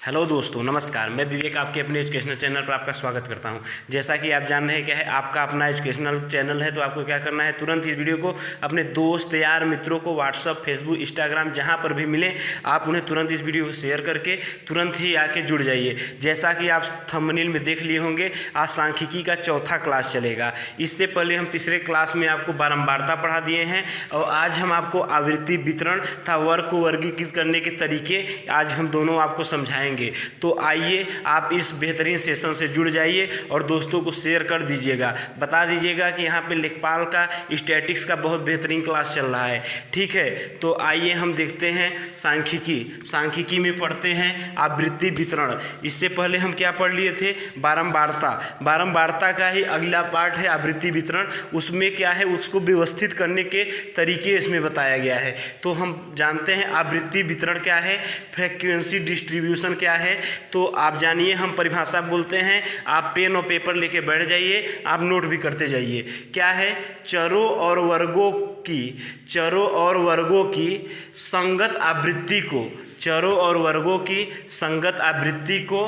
Hello दोस्तों, नमस्कार। मैं विवेक आपके अपने एजुकेशनल चैनल पर आपका स्वागत करता हूं। जैसा कि आप जान रहे हैं क्या है, आपका अपना एजुकेशनल चैनल है, तो आपको क्या करना है, तुरंत इस वीडियो को अपने दोस्त यार मित्रों को व्हाट्सअप, फेसबुक, इंस्टाग्राम जहां पर भी मिले आप उन्हें तुरंत इस वीडियो को शेयर करके तुरंत ही आके जुड़ जाइए। जैसा कि आप थंबनेल में देख लिए होंगे, आज सांख्यिकी का चौथा क्लास चलेगा। इससे पहले हम तीसरे क्लास में आपको बारंबारता पढ़ा दिए हैं और आज हम आपको आवृत्ति वितरण तथा वर्ग को वर्गीकृत करने के तरीके आज हम दोनों आपको समझाएंगे। तो आइए आप इस बेहतरीन सेशन से जुड़ जाइए और दोस्तों को शेयर कर दीजिएगा। बता दीजिएगा कि यहाँ पे लेखपाल का स्टैटिक्स का बहुत बेहतरीन क्लास चल रहा है। ठीक है, तो आइए हम देखते हैं सांख्यिकी में पढ़ते हैं आवृत्ति वितरण। इससे पहले हम क्या पढ़ लिए थे, बारंबारता का ही अगला पार्ट है आवृत्ति वितरण। उसमें क्या है, उसको व्यवस्थित करने के तरीके इसमें बताया गया है। तो हम जानते हैं आवृत्ति वितरण क्या है, फ्रीक्वेंसी डिस्ट्रीब्यूशन क्या है। तो आप जानिए, हम परिभाषा बोलते हैं, आप पेन और पेपर लेके बैठ जाइए, आप नोट भी करते जाइए। क्या है, चरों और वर्गों की संगत आवृत्ति को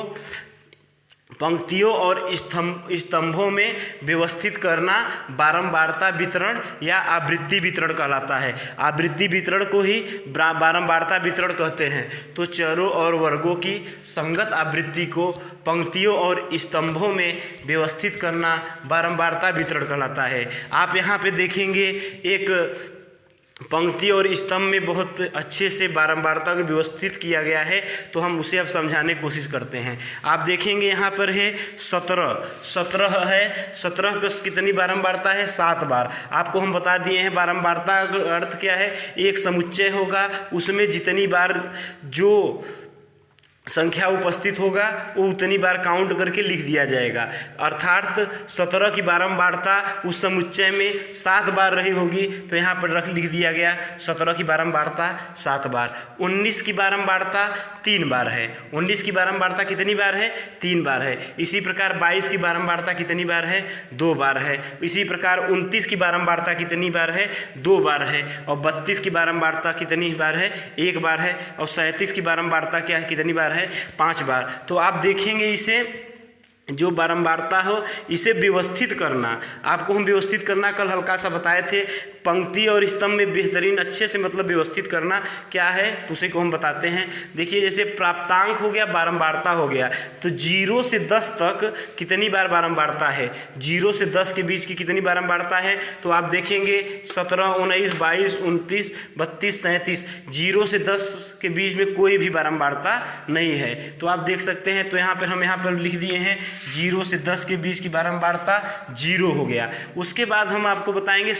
पंक्तियों और स्तंभों में व्यवस्थित करना बारंबारता वितरण या आवृत्ति वितरण कहलाता है। आवृत्ति वितरण को ही बारंबारता वितरण कहते हैं। तो चरों और वर्गों की संगत आवृत्ति को पंक्तियों और स्तंभों में व्यवस्थित करना बारंबारता वितरण कहलाता है। आप यहाँ पे देखेंगे एक पंक्ति और स्तंभ में बहुत अच्छे से बारंबारता को व्यवस्थित किया गया है, तो हम उसे अब समझाने की कोशिश करते हैं। आप देखेंगे यहाँ पर है 17 है। 17 का कितनी बारंबारता है, 7 बार। आपको हम बता दिए हैं बारंबारता का अर्थ क्या है, एक समुच्चय होगा, उसमें जितनी बार जो संख्या उपस्थित होगा वो उतनी बार काउंट करके लिख दिया जाएगा। अर्थात 17 की बारंबारता उस समुच्चय में 7 बार रही होगी, तो यहाँ पर लिख दिया गया 17 की बारंबारता 7 बार। 19 की बारंबारता 3 बार है। 19 की बारंबारता कितनी बार है, 3 बार है। इसी प्रकार 22 की बारंबारता कितनी बार है, 2 बार है। इसी प्रकार 29 की बारंबारता कितनी बार है, 2 बार है। और 32 की बारंबारता कितनी बार है, 1 बार है। और 37 की बारंबारता क्या है, कितनी बार है, 5 बार। तो आप देखेंगे इसे जो बारंबारता हो इसे व्यवस्थित करना, आपको हम व्यवस्थित करना कल हल्का सा बताए थे। पंक्ति और स्तंभ में बेहतरीन अच्छे से मतलब व्यवस्थित करना क्या है, उसे को हम बताते हैं। देखिए, जैसे प्राप्तांक हो गया, बारंबारता हो गया, तो 0 से 10 तक कितनी बार बारंबारता है, 0 से 10 के बीच की कितनी बारंबारता है। तो आप देखेंगे 17, 19, 22, 29, 32, 37, 0 से 10 के बीच में कोई भी बारंबारता नहीं है। तो आप देख सकते हैं, तो यहाँ पर लिख दिए हैं 0 से 10 के बीच की बारंबारता 0 हो गया। उसके बाद हम आपको बताएंगे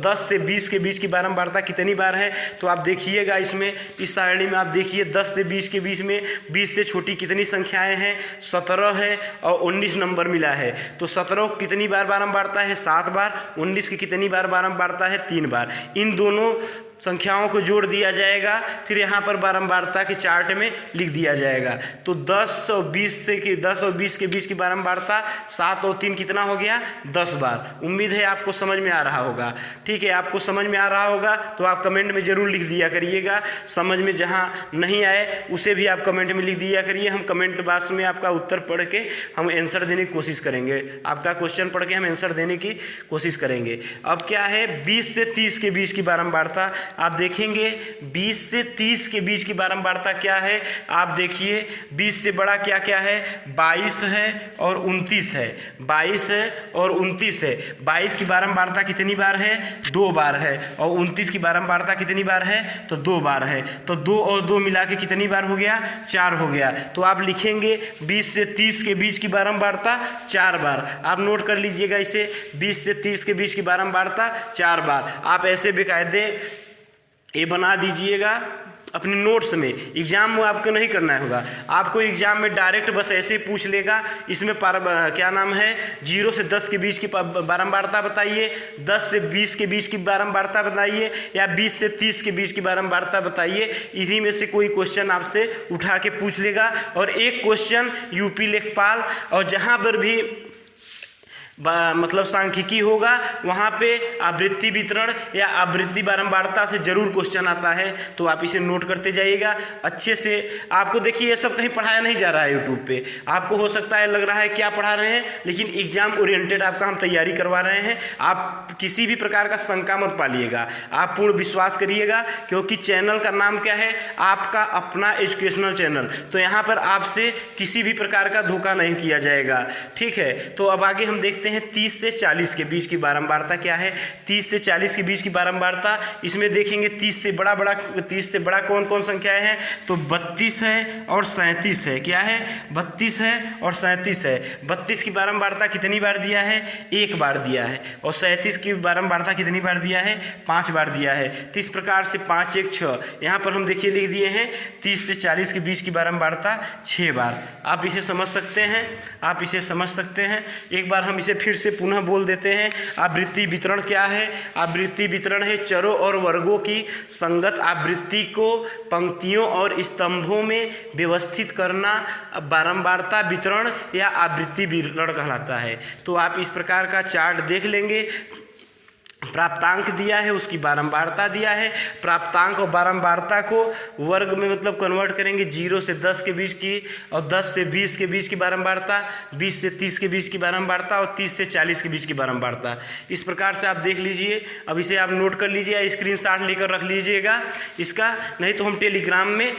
10 से 20 के बीच की बारंबारता कितनी बार है। तो आप देखिएगा इसमें, इस सारणी में आप देखिए 10 से 20 के बीच में 20 से छोटी कितनी संख्याएं हैं, 17 है और 19 नंबर मिला है। तो 17 कितनी बार बारंबारता है, 7 बार। 19 की कितनी बार बारंबारता है, 3 बार। इन दोनों संख्याओं को जोड़ दिया जाएगा, फिर यहाँ पर बारंबारता के चार्ट में लिख दिया जाएगा। तो 10 और 20 के बीच की बारंबारता 7 और 3 कितना हो गया, 10 बार। उम्मीद है आपको समझ में आ रहा होगा। ठीक है, आपको समझ में आ रहा होगा तो आप कमेंट में ज़रूर लिख दिया करिएगा। समझ में जहाँ नहीं आए उसे भी आप कमेंट में लिख दिया करिए। हम कमेंट बॉक्स में आपका उत्तर पढ़ के हम आंसर देने की कोशिश करेंगे, आपका क्वेश्चन पढ़ के हम आंसर देने की कोशिश करेंगे। अब क्या है, 20 से 30 के बीच की बारंबारता आप देखेंगे। 20 से 30 के बीच की बारंबारता क्या है, आप देखिए 20 से बड़ा क्या क्या है, 22 है और 29 है। 22 है और 29 है। 22 की बारंबारता कितनी बार है, 2 बार है। और 29 की बारंबारता कितनी बार है, तो 2 बार है। तो 2 और 2 मिला के कितनी बार हो गया, 4 हो गया। तो आप लिखेंगे 20 से 30 के बीच की बारंबारता 4 बार। आप नोट कर लीजिएगा इसे, 20 से 30 के बीच की बारंबारता 4 बार। आप ऐसे बेकायदे ये बना दीजिएगा अपने नोट्स में। एग्जाम में आपको नहीं करना होगा, आपको एग्जाम में डायरेक्ट बस ऐसे ही पूछ लेगा, इसमें क्या नाम है, 0 से 10 के बीच की बारंबारता बताइए, 10 से 20 के बीच की बारंबारता बताइए, या 20 से 30 के बीच की बारंबारता बताइए। इन्हीं में से कोई क्वेश्चन आपसे उठा के पूछ लेगा। और एक क्वेश्चन यूपी लेखपाल और जहाँ पर भी मतलब सांख्यिकी होगा, वहाँ पे आवृत्ति वितरण या आवृत्ति बारंबारता से जरूर क्वेश्चन आता है, तो आप इसे नोट करते जाइएगा अच्छे से। आपको देखिए ये सब कहीं पढ़ाया नहीं जा रहा है यूट्यूब पे, आपको हो सकता है लग रहा है क्या पढ़ा रहे हैं, लेकिन एग्जाम ओरिएंटेड आपका हम तैयारी करवा रहे हैं। आप किसी भी प्रकार का शंका मत पालिएगा, आप पूर्ण विश्वास करिएगा, क्योंकि चैनल का नाम क्या है, आपका अपना एजुकेशनल चैनल, तो यहाँ पर आपसे किसी भी प्रकार का धोखा नहीं किया जाएगा, ठीक है। तो अब आगे हम देखते हैं 30 से 40 के बीच की बारंबारता क्या है। 30 से 40 के बीच की बारंबारता, इसमें देखेंगे 30 से बड़ा कौन कौन संख्याएं हैं, तो 32 है और 37 है। क्या है, 32 है और 37 है। 32 की बारंबारता कितनी बार दिया है, 1 बार दिया है, और 37 की बारंबारता कितनी बार दिया है, 5 बार दिया है। तो इस प्रकार से 5 1 6, यहाँ पर हम देखिए लिख दिए हैं 30 से 40 के बीच की बारंबारता 6 बार। आप इसे समझ सकते हैं, आप इसे समझ सकते हैं। एक बार हम इसे फिर से पुनः बोल देते हैं। आवृत्ति वितरण क्या है, आवृत्ति वितरण है चरों और वर्गों की संगत आवृत्ति को पंक्तियों और स्तंभों में व्यवस्थित करना बारंबारता वितरण या आवृत्ति वितरण कहलाता है। तो आप इस प्रकार का चार्ट देख लेंगे, प्राप्तांक दिया है, उसकी बारंबारता दिया है। प्राप्तांक और बारंबारता को वर्ग में मतलब कन्वर्ट करेंगे, 0 से 10 के बीच की, और 10 से 20 के बीच की बारंबारता, 20 से 30 के बीच की बारंबारता, और 30 से 40 के बीच की बारंबारता। इस प्रकार से आप देख लीजिए। अब इसे आप नोट कर लीजिए, स्क्रीनशॉट लेकर रख लीजिएगा इसका, नहीं तो हम टेलीग्राम में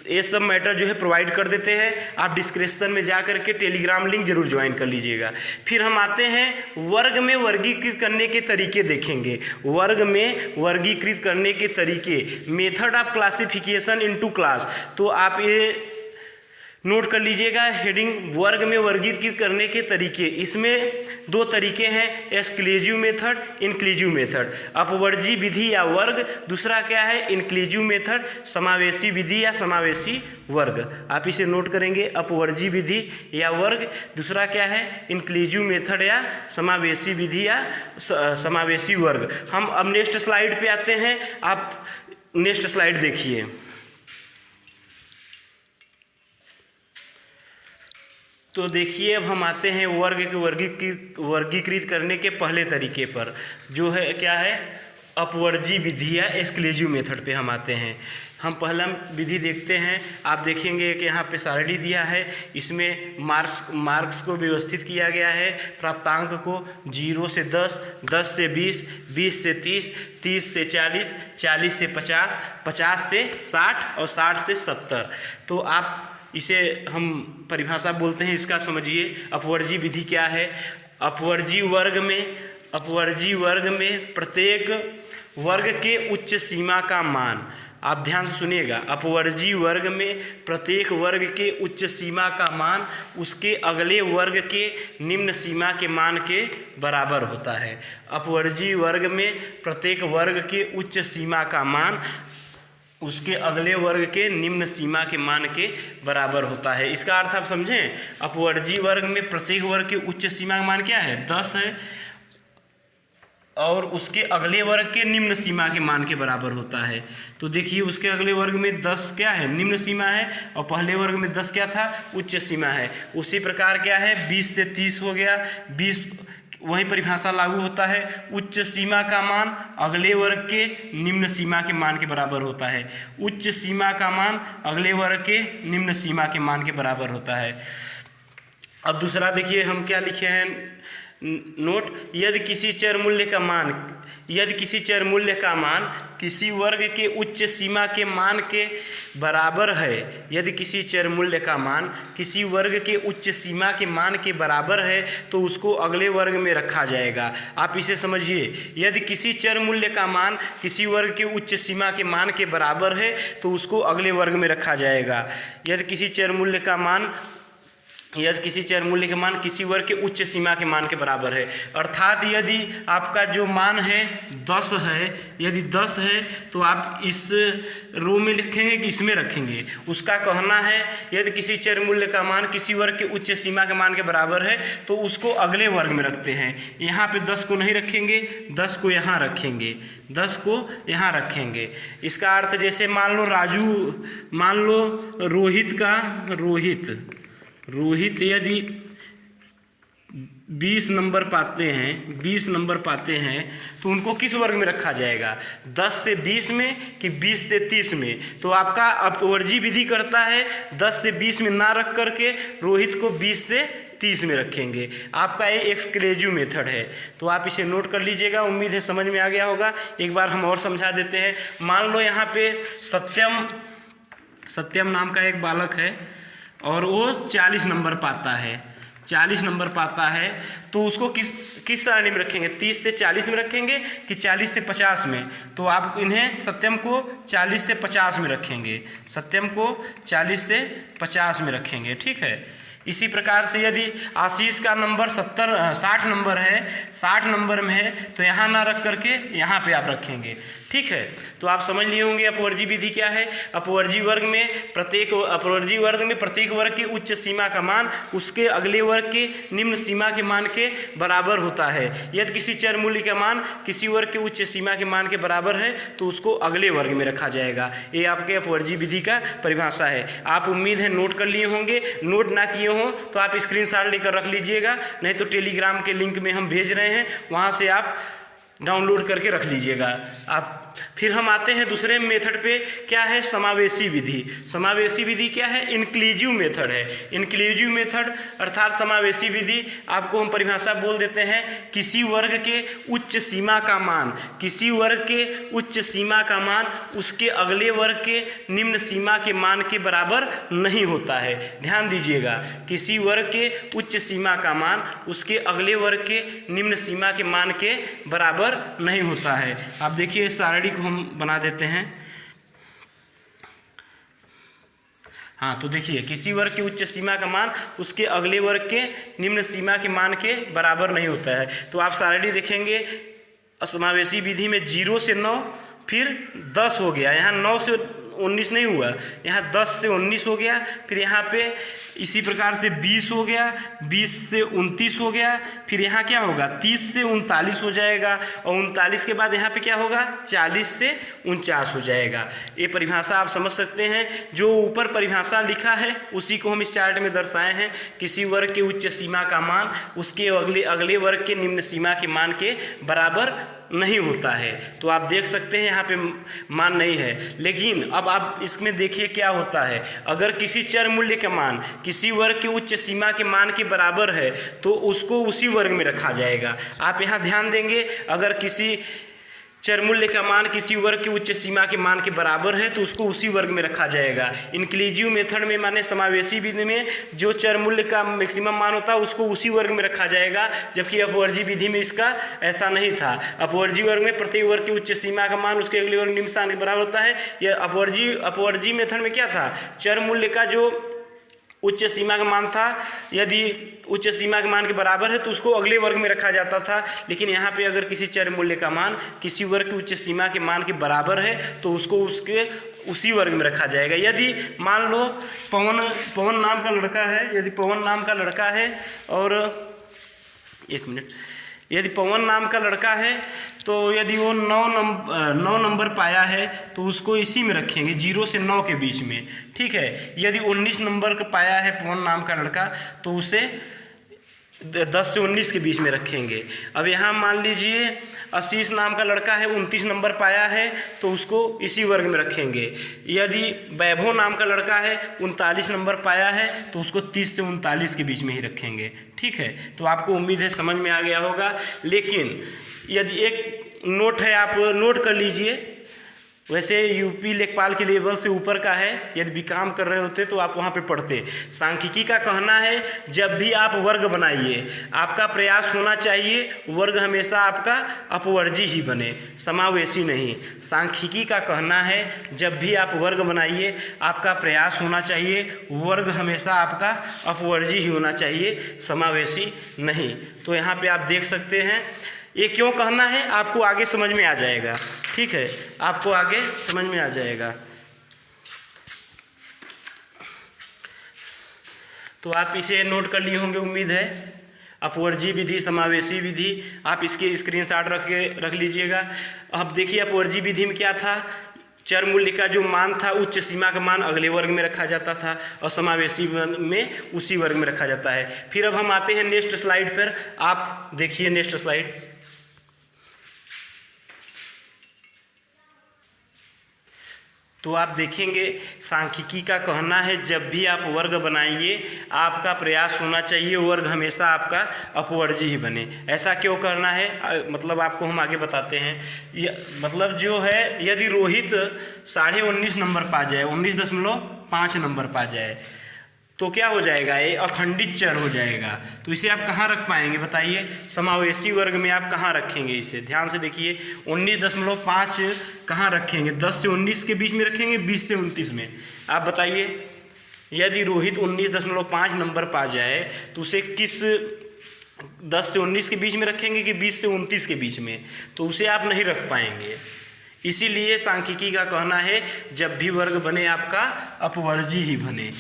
ये सब मैटर जो है प्रोवाइड कर देते हैं। आप डिस्क्रिप्शन में जा करके टेलीग्राम लिंक जरूर ज्वाइन कर लीजिएगा। फिर हम आते हैं वर्ग में वर्गीकृत करने के तरीके देखेंगे। वर्ग में वर्गीकृत करने के तरीके, method of classification into class. तो आप ये नोट कर लीजिएगा हेडिंग, वर्ग में वर्गीकृत करने के तरीके। इसमें 2 तरीके हैं, एक्सक्लूसिव मेथड, इंक्लूसिव मेथड। अपवर्जी विधि या वर्ग, दूसरा क्या है, इंक्लूसिव मेथड, समावेशी विधि या समावेशी वर्ग। आप इसे नोट करेंगे, अपवर्जी विधि या वर्ग, दूसरा क्या है, इंक्लूसिव मेथड या समावेशी विधि या समावेशी वर्ग। हम अब नेक्स्ट स्लाइड पे आते हैं, आप नेक्स्ट स्लाइड देखिए। तो देखिए अब हम आते हैं वर्ग के वर्गीकृत करने के पहले तरीके पर, जो है क्या है, अपवर्जी विधि या एक्सक्लूसिव मेथड पे हम आते हैं। हम पहला विधि देखते हैं। आप देखेंगे कि यहाँ पे सारणी दिया है, इसमें मार्क्स को व्यवस्थित किया गया है। प्राप्तांक को 0 से 10, 10 से 20, 20 से 30, 30 से 40, 40 से 50, 50 से 60 और 60 से 70। तो आप इसे हम परिभाषा बोलते हैं, इसका समझिए। अपवर्जी विधि क्या है, अपवर्जी वर्ग में प्रत्येक वर्ग के उच्च सीमा का मान, आप ध्यान से सुनिएगा, अपवर्जी वर्ग में प्रत्येक वर्ग के उच्च सीमा का मान उसके अगले वर्ग के निम्न सीमा के मान के बराबर होता है। अपवर्जी वर्ग में प्रत्येक वर्ग के उच्च सीमा का मान उसके अगले वर्ग के निम्न सीमा के मान के बराबर होता है। इसका अर्थ आप समझें, अपवर्जी वर्ग में प्रत्येक वर्ग के उच्च सीमा का मान क्या है, 10 है, और उसके अगले वर्ग के निम्न सीमा के मान के बराबर होता है। तो देखिए उसके अगले वर्ग में 10 क्या है, निम्न सीमा है, और पहले वर्ग में 10 क्या था, उच्च सीमा है। उसी प्रकार क्या है, 20 से 30 हो गया, 20 वही परिभाषा लागू होता है, उच्च सीमा का मान अगले वर्ग के निम्न सीमा के मान के बराबर होता है। उच्च सीमा का मान अगले वर्ग के निम्न सीमा के मान के बराबर होता है। अब दूसरा देखिए हम क्या लिखे हैं नोट, यदि किसी चर मूल्य का मान किसी वर्ग के उच्च सीमा के मान के बराबर है, यदि किसी चर मूल्य का मान किसी वर्ग के उच्च सीमा के मान के बराबर है तो उसको अगले वर्ग में रखा जाएगा। आप इसे समझिए, यदि किसी चर मूल्य का मान किसी वर्ग के उच्च सीमा के मान के बराबर है तो उसको अगले वर्ग में रखा जाएगा। यदि किसी चर मूल्य का मान किसी वर्ग के उच्च सीमा के मान के बराबर है, अर्थात यदि आपका जो मान है 10 है, यदि 10 है तो आप इस रो में लिखेंगे कि इसमें रखेंगे। उसका कहना है यदि किसी चर मूल्य का मान किसी वर्ग के उच्च सीमा के मान के बराबर है तो उसको अगले वर्ग में रखते हैं। यहाँ पे 10 को नहीं रखेंगे, 10 को यहाँ रखेंगे, 10 को यहाँ रखेंगे। इसका अर्थ जैसे मान लो रोहित यदि 20 नंबर पाते हैं तो उनको किस वर्ग में रखा जाएगा, 10 से 20 में कि 20 से 30 में। तो आपका अपवर्जी विधि करता है 10 से 20 में ना रख करके रोहित को 20 से 30 में रखेंगे। आपका ये एक्सक्लूसिव मेथड है, तो आप इसे नोट कर लीजिएगा। उम्मीद है समझ में आ गया होगा। एक बार हम और समझा देते हैं। मान लो यहाँ पे सत्यम नाम का एक बालक है और वो 40 नंबर पाता है, तो उसको किस सारणी में रखेंगे, 30 से 40 में रखेंगे कि 40 से 50 में। तो आप इन्हें सत्यम को 40 से 50 में रखेंगे, ठीक है। इसी प्रकार से यदि आशीष का नंबर 60 नंबर है, 60 नंबर में है, तो यहाँ ना रख करके यहाँ पे आप रखेंगे, ठीक है। तो आप समझ लिए होंगे अपवर्जी विधि क्या है। अपवर्जी वर्ग में प्रत्येक वर्ग की उच्च सीमा का मान उसके अगले वर्ग के निम्न सीमा के मान के बराबर होता है। यदि किसी चर मूल्य का मान किसी वर्ग के उच्च सीमा के मान के बराबर है तो उसको अगले वर्ग में रखा जाएगा। ये आपके अपवर्जी विधि का परिभाषा है। आप उम्मीद है नोट कर लिए होंगे। नोट ना किए हो तो आप स्क्रीनशॉट लेकर रख लीजिएगा, नहीं तो टेलीग्राम के लिंक में हम भेज रहे हैं, वहाँ से आप डाउनलोड करके रख लीजिएगा आप। फिर हम आते हैं दूसरे मेथड पे, क्या है, समावेशी विधि। समावेशी विधि क्या है, इंक्लूसिव मेथड है। इंक्लूसिव मेथड अर्थात समावेशी विधि, आपको हम परिभाषा बोल देते हैं, किसी वर्ग के उच्च सीमा का मान उसके अगले वर्ग के निम्न सीमा के मान के बराबर नहीं होता है। ध्यान दीजिएगा, किसी वर्ग के उच्च सीमा का मान उसके अगले वर्ग के निम्न सीमा के मान के बराबर नहीं होता है। आप देखिए इस सारणी को हम बना देते हैं। हाँ, तो देखिए किसी वर्ग की उच्च सीमा का मान उसके अगले वर्ग के निम्न सीमा के मान के बराबर नहीं होता है। तो आप सारणी देखेंगे, समावेशी विधि में 0 से 9 फिर 10 हो गया, यहाँ 9 से 19 नहीं हुआ, यहाँ 10 से 19 हो गया, फिर यहाँ पे इसी प्रकार से 20 हो गया, 20 से 29 हो गया, फिर यहाँ क्या होगा, 30 से 39 हो जाएगा, और 39 के बाद यहाँ पे क्या होगा, 40 से 49 हो जाएगा। ये परिभाषा आप समझ सकते हैं। जो ऊपर परिभाषा लिखा है उसी को हम इस चार्ट में दर्शाए हैं। किसी वर्ग के उच्च सीमा का मान उसके अगले वर्ग के निम्न सीमा के मान के बराबर नहीं होता है। तो आप देख सकते हैं यहाँ पे मान नहीं है। लेकिन अब आप इसमें देखिए क्या होता है, अगर किसी चर मूल्य का मान किसी वर्ग के उच्च सीमा के मान के बराबर है तो उसको उसी वर्ग में रखा जाएगा। आप यहाँ ध्यान देंगे, अगर किसी चर मूल्य का मान किसी वर्ग की उच्च सीमा के मान के बराबर है तो उसको उसी वर्ग में रखा जाएगा। इंक्लूसिव मेथड में माने समावेशी विधि में जो चर मूल्य का मैक्सिमम मान होता है उसको उसी वर्ग में रखा जाएगा, जबकि अपवर्जी विधि में इसका ऐसा नहीं था। अपवर्जी वर्ग में प्रत्येक वर्ग की उच्च सीमा का मान उसके अगले वर्ग निम्न सीमा के बराबर होता है। यह अपवर्जी मेथड में क्या था, चर मूल्य का जो उच्च सीमा का मान था, यदि उच्च सीमा के मान के बराबर है तो उसको अगले वर्ग में रखा जाता था। लेकिन यहाँ पे अगर किसी चर मूल्य का मान किसी वर्ग की उच्च सीमा के मान के बराबर है तो उसको उसके उसी वर्ग में रखा जाएगा। यदि मान लो पवन नाम का लड़का है, और एक मिनट, यदि पवन नाम का लड़का है तो यदि वो 9 नंबर पाया है तो उसको इसी में रखेंगे, 0 से 9 के बीच में, ठीक है। यदि 19 नंबर का पाया है पवन नाम का लड़का तो उसे 10 से 19 के बीच में रखेंगे। अब यहाँ मान लीजिए आशीष नाम का लड़का है, 29 नंबर पाया है तो उसको इसी वर्ग में रखेंगे। यदि वैभव नाम का लड़का है, 39 नंबर पाया है तो उसको 30 से 39 के बीच में ही रखेंगे, ठीक है। तो आपको उम्मीद है समझ में आ गया होगा। लेकिन यदि एक नोट है, आप नोट कर लीजिए, वैसे यूपी लेखपाल के लेवल से ऊपर का है, यदि बीकॉम कर रहे होते तो आप वहाँ पे पढ़ते। सांख्यिकी का कहना है जब भी आप वर्ग बनाइए आपका प्रयास होना चाहिए वर्ग हमेशा आपका अपवर्जी ही बने, समावेशी नहीं। सांख्यिकी का कहना है जब भी आप वर्ग बनाइए आपका प्रयास होना चाहिए वर्ग हमेशा आपका अपवर्जी ही होना चाहिए, समावेशी नहीं। तो यहाँ पे आप देख सकते हैं ये क्यों कहना है, आपको आगे समझ में आ जाएगा, ठीक है, आपको आगे समझ में आ जाएगा। तो आप इसे नोट कर लिए होंगे उम्मीद है। अपवर्जी विधि, समावेशी विधि, आप इसके स्क्रीनशॉट रख लीजिएगा। अब देखिए अपवर्जी विधि में क्या था, चर मूल्य का जो मान था, उच्च सीमा का मान अगले वर्ग में रखा जाता था और समावेशी में उसी वर्ग में रखा जाता है। फिर अब हम आते हैं नेक्स्ट स्लाइड पर। आप देखिए नेक्स्ट स्लाइड। तो आप देखेंगे सांख्यिकी का कहना है जब भी आप वर्ग बनाइए आपका प्रयास होना चाहिए वर्ग हमेशा आपका अपवर्जी ही बने। ऐसा क्यों करना है, मतलब आपको हम आगे बताते हैं। मतलब जो है यदि रोहित 19.5 नंबर पा जाए, 19.5 नंबर पा जाए तो क्या हो जाएगा, ये अखंडित चर हो जाएगा। तो इसे आप कहाँ रख पाएंगे बताइए, समावेशी वर्ग में आप कहाँ रखेंगे इसे, ध्यान से देखिए। 19.5 कहाँ रखेंगे, 10 से 19 के बीच में रखेंगे, 20 से 29 में। आप बताइए यदि रोहित 19.5 नंबर पा जाए तो उसे किस 10 से 19 के बीच में रखेंगे कि 20 से 29 के बीच में, तो उसे आप नहीं रख पाएंगे। इसीलिए सांख्यिकी का कहना है जब भी वर्ग बने आपका अपवर्जी ही बने,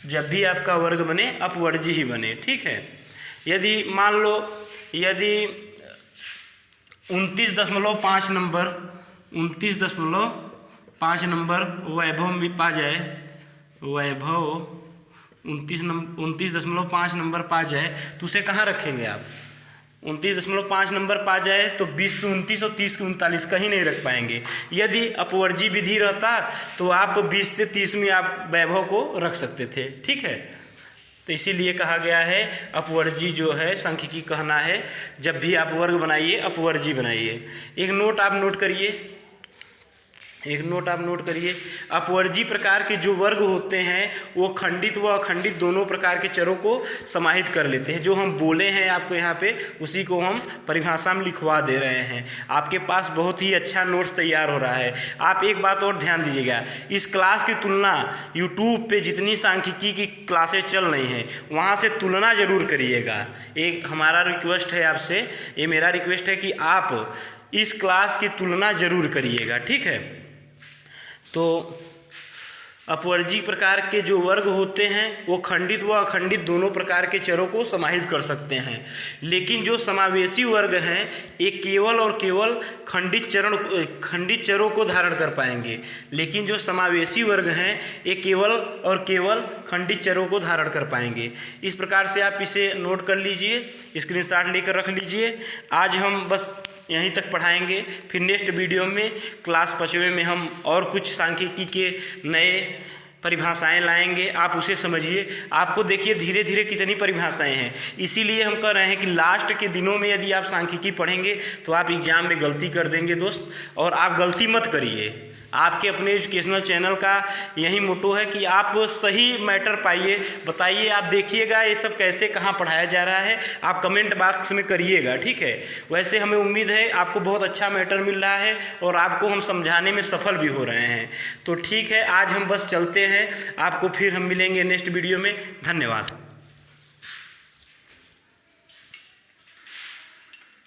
जब भी आपका वर्ग बने अपवर्जी ही बने, ठीक है। यदि मान लो यदि 29.5 नंबर वैभव में पा जाए, वैभव 29.5 नंबर पा जाए तो उसे कहाँ रखेंगे आप। 29.5 नंबर पा जाए तो 20 से 29 और 30 से 39 कहीं नहीं रख पाएंगे। यदि अपवर्जी विधि रहता तो आप 20 से 30 में आप वैभव को रख सकते थे, ठीक है। तो इसीलिए कहा गया है अपवर्जी जो है सांख्यिकी कहना है जब भी आप वर्ग बनाइए अपवर्जी बनाइए। एक नोट आप नोट करिए, अपवर्जी प्रकार के जो वर्ग होते हैं वो खंडित व अखंडित दोनों प्रकार के चरों को समाहित कर लेते हैं। जो हम बोले हैं आपको यहाँ पे उसी को हम परिभाषा में लिखवा दे रहे हैं। आपके पास बहुत ही अच्छा नोट्स तैयार हो रहा है। आप एक बात और ध्यान दीजिएगा, इस क्लास की तुलना यूट्यूब पे जितनी सांख्यिकी की क्लासेस चल रही हैं वहाँ से तुलना ज़रूर करिएगा। एक हमारा रिक्वेस्ट है आपसे, ये मेरा रिक्वेस्ट है कि आप इस क्लास की तुलना ज़रूर करिएगा, ठीक है। तो अपवर्जी प्रकार के जो वर्ग होते हैं वो खंडित व अखंडित दोनों प्रकार के चरों को समाहित कर सकते हैं, लेकिन जो समावेशी वर्ग हैं ये केवल और केवल खंडित चरों को धारण कर पाएंगे। लेकिन जो समावेशी वर्ग हैं ये केवल और केवल खंडित चरों को धारण कर पाएंगे। इस प्रकार से आप इसे नोट कर लीजिए, स्क्रीनशॉट लेकर रख लीजिए। आज हम बस यहीं तक पढ़ाएंगे, फिर नेक्स्ट वीडियो में क्लास 5वें में हम और कुछ सांख्यिकी के नए परिभाषाएं लाएंगे। आप उसे समझिए। आपको देखिए धीरे धीरे कितनी परिभाषाएं हैं। इसीलिए हम कह रहे हैं कि लास्ट के दिनों में यदि आप सांख्यिकी पढ़ेंगे तो आप एग्जाम में गलती कर देंगे दोस्त, और आप गलती मत करिए। आपके अपने एजुकेशनल चैनल का यही मोटो है कि आप सही मैटर पाइए, बताइए। आप देखिएगा ये सब कैसे कहाँ पढ़ाया जा रहा है, आप कमेंट बॉक्स में करिएगा, ठीक है। वैसे हमें उम्मीद है आपको बहुत अच्छा मैटर मिल रहा है और आपको हम समझाने में सफल भी हो रहे हैं। तो ठीक है, आज हम बस चलते हैं, आपको फिर हम मिलेंगे नेक्स्ट वीडियो में। धन्यवाद।